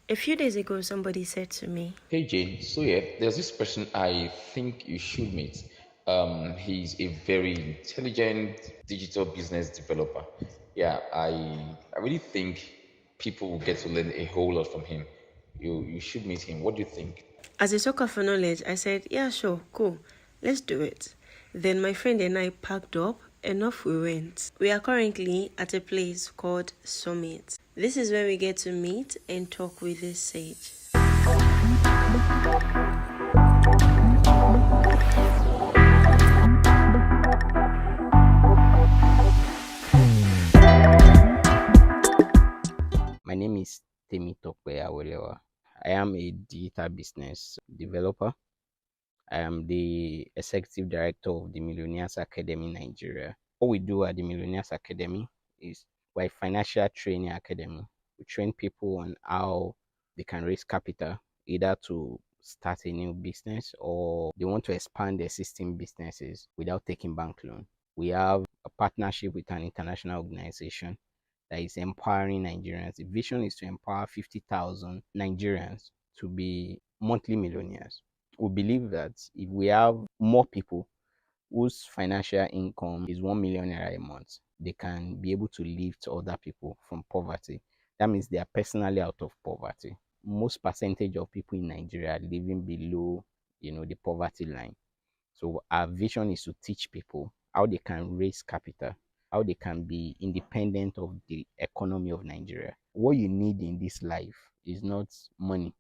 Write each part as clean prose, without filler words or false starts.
A few days ago, somebody said to me, Hey Jane, so yeah, there's this person I think you should meet. He's a very intelligent digital business developer. Yeah, I really think people will get to learn a whole lot from him. You should meet him. What do you think? as a sucker for knowledge, I said, yeah, sure, cool, let's do it. Then my friend and I packed up and off we went. We are currently at a place called Summit. This is where we get to meet and talk with this sage. My name is Temitope Awelewa. I am a digital business developer. I am the executive director of the Millionaires Academy Nigeria. What we do at the Millionaires Academy is we're a financial training academy. We train people on how they can raise capital either to start a new business or they want to expand their existing businesses without taking bank loan. We have a partnership with an international organization that is empowering Nigerians. The vision is to empower 50,000 Nigerians to be monthly millionaires. We believe that if we have more people whose financial income is 1 million naira a month, they can be able to lift other people from poverty. That means they are personally out of poverty. Most percentage of people in Nigeria are living below, the poverty line. So our vision is to teach people how they can raise capital, how they can be independent of the economy of Nigeria. What you need in this life is not money.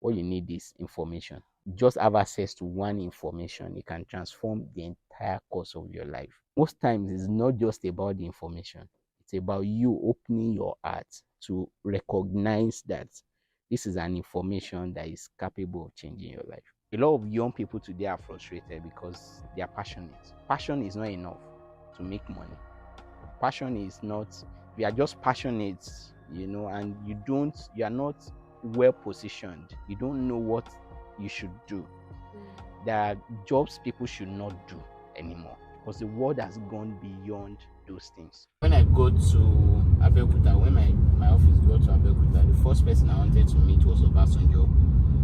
What you need is information. Just have access to one information. It can transform the entire course of your life. Most times it's not just about the information. It's about you opening your heart to recognize that this is an information that is capable of changing your life. A lot of young people today are frustrated because they are passionate. Passion is not enough to make money. Passion is not, if you are just passionate, and you are not well positioned, you don't know what you should do. There are jobs people should not do anymore because the world has gone beyond those things. When I go to Abeokuta, when my office go to Abeokuta, the first person I wanted to meet was Obasanjo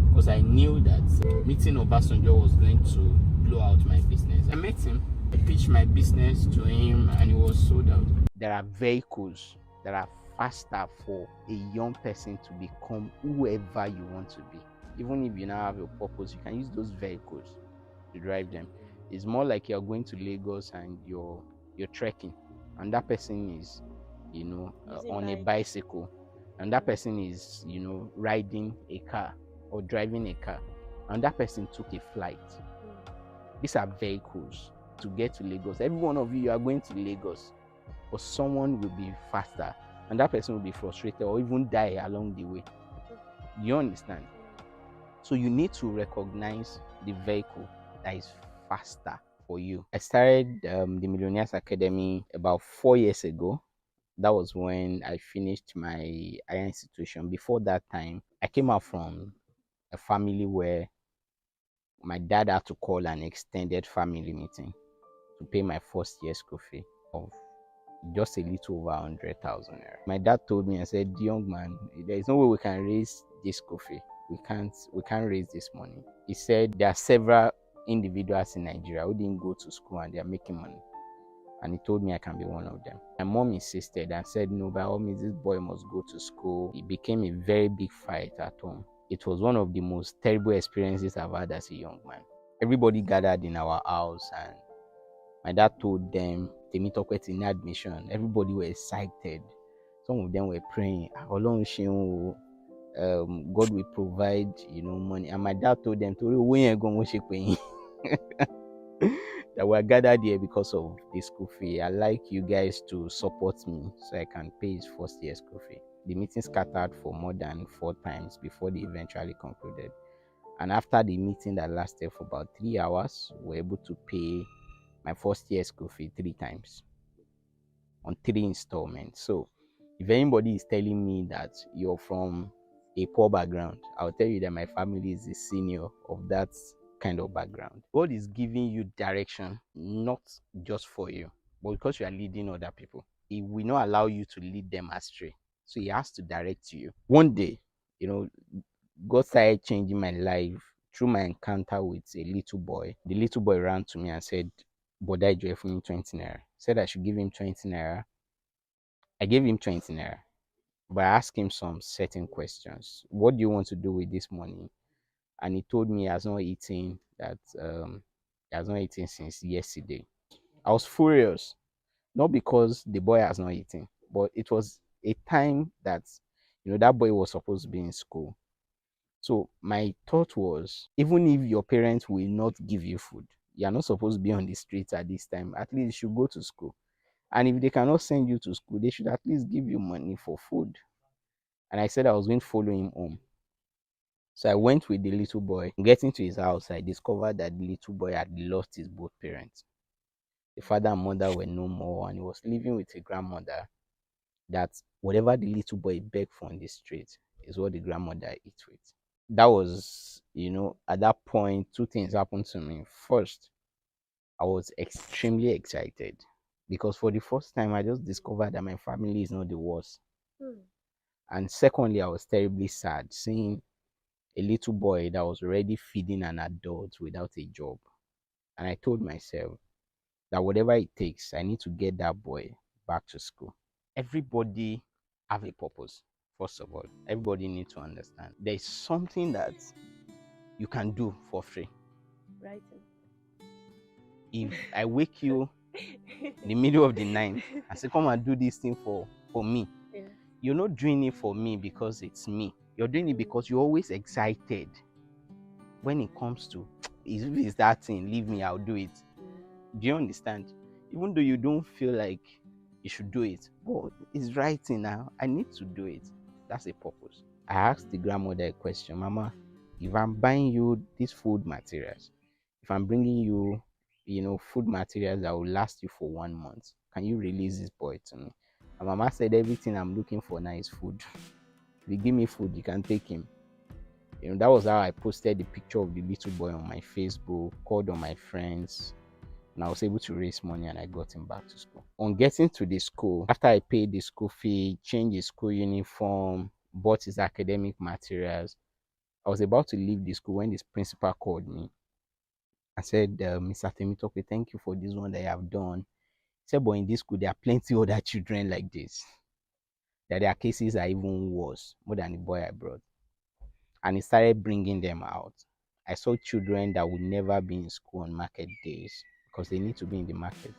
because I knew that meeting Obasanjo was going to blow out my business. I met him, I pitched my business to him, and it was sold out. There are vehicles that are faster for a young person to become whoever you want to be. Even if you now have a purpose, you can use those vehicles to drive them. It's more like you're going to Lagos and you're trekking, and that person is, on a bicycle, and that person is, riding a car or driving a car, and that person took a flight. These are vehicles to get to Lagos. Every one of you are going to Lagos, but someone will be faster, and that person will be frustrated or even die along the way. You understand? So you need to recognize the vehicle that is faster for you. I started the Millionaires Academy about 4 years ago. That was when I finished my higher institution. Before that time, I came out from a family where my dad had to call an extended family meeting to pay my first year school fee of just a little over 100,000 naira. My dad told me and said, young man, there is no way we can raise this school fee. We can't raise this money. He said there are several individuals in Nigeria who didn't go to school and they are making money. And he told me I can be one of them. My mom insisted and said, no, by all means, this boy must go to school. It became a very big fight at home. It was one of the most terrible experiences I've had as a young man. Everybody gathered in our house and my dad told them, Temitope in admission. Everybody were excited. Some of them were praying, God will provide, money. And my dad told them, when you going to paying that we're gathered here because of the school fee. I like you guys to support me so I can pay his first year school fee. The meeting scattered for more than 4 times before they eventually concluded. And after the meeting that lasted for about 3 hours, we were able to pay my first year school fee 3 times on 3 installments. So if anybody is telling me that you're from a poor background, I'll tell you that my family is the senior of that kind of background. God is giving you direction, not just for you, but because you are leading other people. He will not allow you to lead them astray. So he has to direct you. One day, you know, God started changing my life through my encounter with a little boy. The little boy ran to me and said, Boda Joy for me 20 naira. Said I should give him 20 naira. I gave him 20 naira, but I asked him some certain questions. What do you want to do with this money? And he told me he has not eaten that he has not eaten since yesterday. I was furious, not because the boy has not eaten, but it was a time that that boy was supposed to be in school. So my thought was, even if your parents will not give you food, you are not supposed to be on the streets at this time. At least you should go to school. And if they cannot send you to school, they should at least give you money for food. And I said I was going to follow him home. So I went with the little boy. Getting to his house, I discovered that the little boy had lost his both parents. The father and mother were no more, and he was living with a grandmother that whatever the little boy begged for on the street is what the grandmother eats with. That was, at that point, two things happened to me. First, I was extremely excited because for the first time, I just discovered that my family is not the worst. And secondly, I was terribly sad seeing a little boy that was already feeding an adult without a job. And I told myself that whatever it takes, I need to get that boy back to school. Everybody have a purpose. First of all, everybody needs to understand there is something that you can do for free. Writing. If I wake you in the middle of the night and say, come and do this thing for me, Yeah. you're not doing it for me because it's me. You're doing it because you're always excited when it comes to, if it's that thing, leave me, I'll do it. Do you understand? Even though you don't feel like you should do it, but it's writing now. I need to do it. That's a purpose. I asked the grandmother a question, Mama, if I'm buying you these food materials, if I'm bringing you, food materials that will last you for 1 month, can you release this boy to me? And Mama said, everything I'm looking for now is food. If you give me food, you can take him. That was how I posted the picture of the little boy on my Facebook, called on my friends, and I was able to raise money and I got him back to school. On getting to the school, after I paid the school fee, changed his school uniform, bought his academic materials, I was about to leave the school when this principal called me and said, Mr. Temitope, thank you for this one that you have done. He said, but in this school, there are plenty other children like this. That there are cases that are even worse, more than the boy I brought. And he started bringing them out. I saw children that would never be in school on market days because they need to be in the market.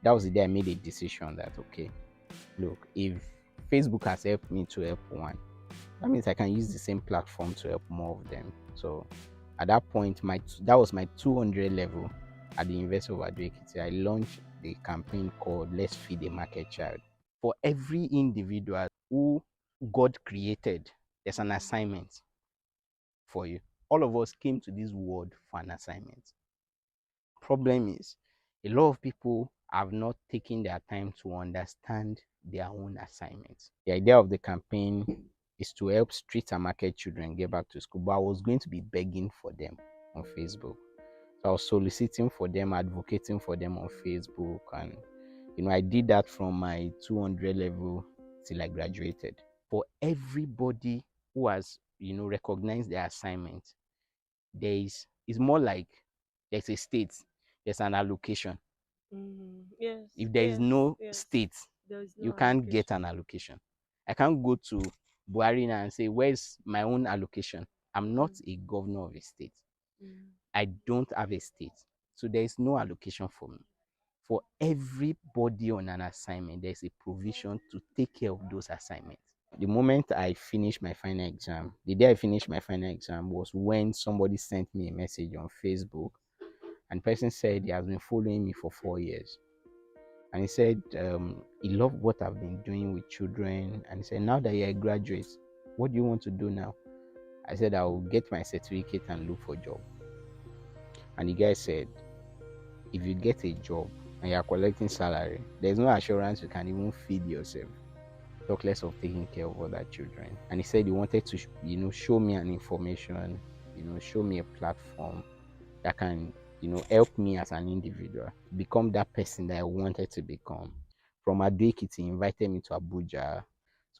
That was the day I made a decision that, okay, look, if Facebook has helped me to help one, that means I can use the same platform to help more of them. So at that point, that was my 200 level at the University of Ado-Ekiti. I launched the campaign called Let's Feed a Market Child. For every individual who God created, there's an assignment for you. All of us came to this world for an assignment. Problem is, a lot of people have not taken their time to understand their own assignments. The idea of the campaign is to help street and market children get back to school, but I was going to be begging for them on Facebook. So I was soliciting for them, advocating for them on Facebook, and I did that from my 200 level till I graduated. For everybody who has recognized their assignment, it's more like there's a state, there's an allocation. Yes. If there is Yes. no Yes. state, There is you no can't get allocation. an allocation. I can't go to Buhari now and say, where's my own allocation? I'm not a governor of a state. I don't have a state. So there is no allocation for me. For everybody on an assignment, there's a provision to take care of those assignments. The moment I finished my final exam, the day I finished my final exam was when somebody sent me a message on Facebook, and the person said he has been following me for 4 years. And he said he loved what I've been doing with children. And he said, now that you're a graduate, what do you want to do now? I said, I'll get my certificate and look for a job. And the guy said, if you get a job and you're collecting salary, there's no assurance you can even feed yourself, talk less of taking care of other children. And he said he wanted to, show me an information, show me a platform that can, help me as an individual become that person that I wanted to become. From Ado-Ekiti, he invited me to Abuja.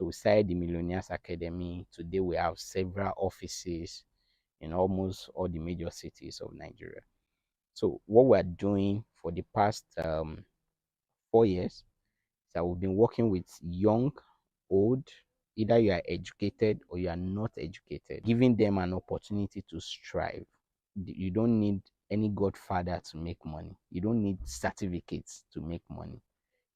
So we started the Millionaires Academy. Today we have several offices in almost all the major cities of Nigeria. So what we're doing for the past 4 years is that we've been working with young, old, either you are educated or you are not educated, giving them an opportunity to strive. You don't need any godfather to make money. You don't need certificates to make money.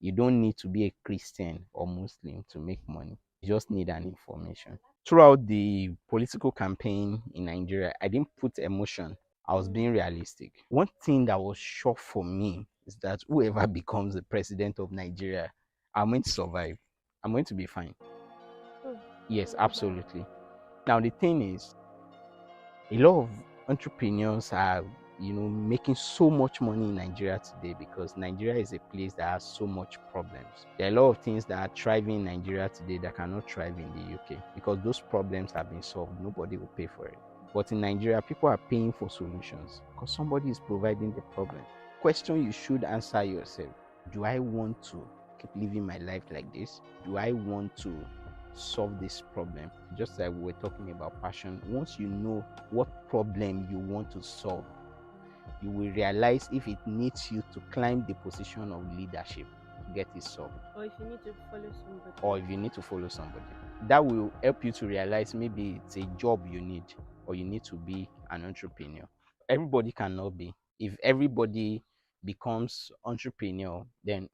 You don't need to be a Christian or Muslim to make money. You just need an information. Throughout the political campaign in Nigeria, I didn't put emotion. I was being realistic. One thing that was sure for me is that whoever becomes the president of Nigeria, I'm going to survive. I'm going to be fine. Yes, absolutely. Now, the thing is, a lot of entrepreneurs are making so much money in Nigeria today because Nigeria is a place that has so much problems. There are a lot of things that are thriving in Nigeria today that cannot thrive in the UK because those problems have been solved. Nobody will pay for it. But in Nigeria, people are paying for solutions because somebody is providing the problem. Question you should answer yourself: do I want to keep living my life like this? Do I want to solve this problem? Just like we were talking about passion, once you know what problem you want to solve, you will realize if it needs you to climb the position of leadership to get it solved, Or if you need to follow somebody. That will help you to realize maybe it's a job you need, or you need to be an entrepreneur. Everybody cannot be. If everybody becomes entrepreneur, then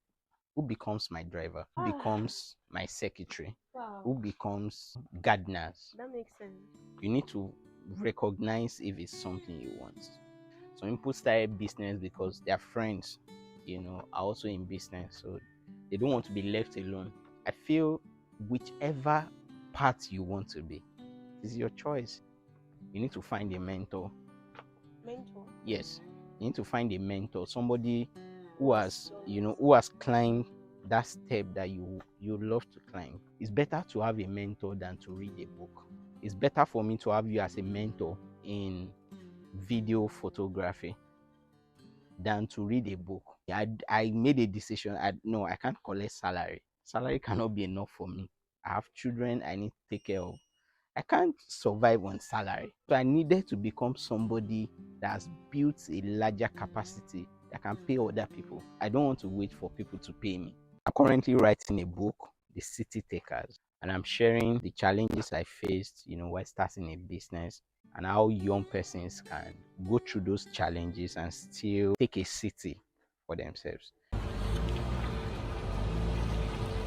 who becomes my driver? Who becomes my secretary? Wow. Who becomes gardeners? That makes sense. You need to recognize if it's something you want. Some people started business because their friends, are also in business, so they don't want to be left alone. I feel whichever path you want to be, is your choice. You need to find a mentor. Mentor? Yes, you need to find a mentor, somebody who has climbed that step that you love to climb. It's better to have a mentor than to read a book. It's better for me to have you as a mentor in video photography than to read a book. I made a decision. I can't collect salary. Salary cannot be enough for me. I have children I need to take care of. I can't survive on salary. So I needed to become somebody that has built a larger capacity that can pay other people. I don't want to wait for people to pay me. I'm currently writing a book, The City Takers, and I'm sharing the challenges I faced, while starting a business, and how young persons can go through those challenges and still take a city for themselves.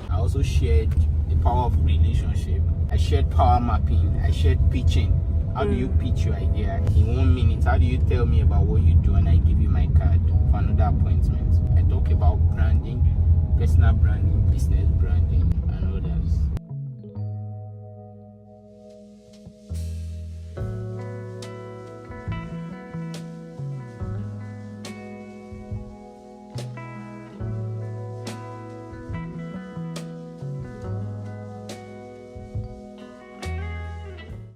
I also shared the power of relationship. I shared power mapping. I shared pitching. How do you pitch your idea in 1 minute? How do you tell me about what you do and I give you my card for another appointment? I talk about branding, personal branding, business branding.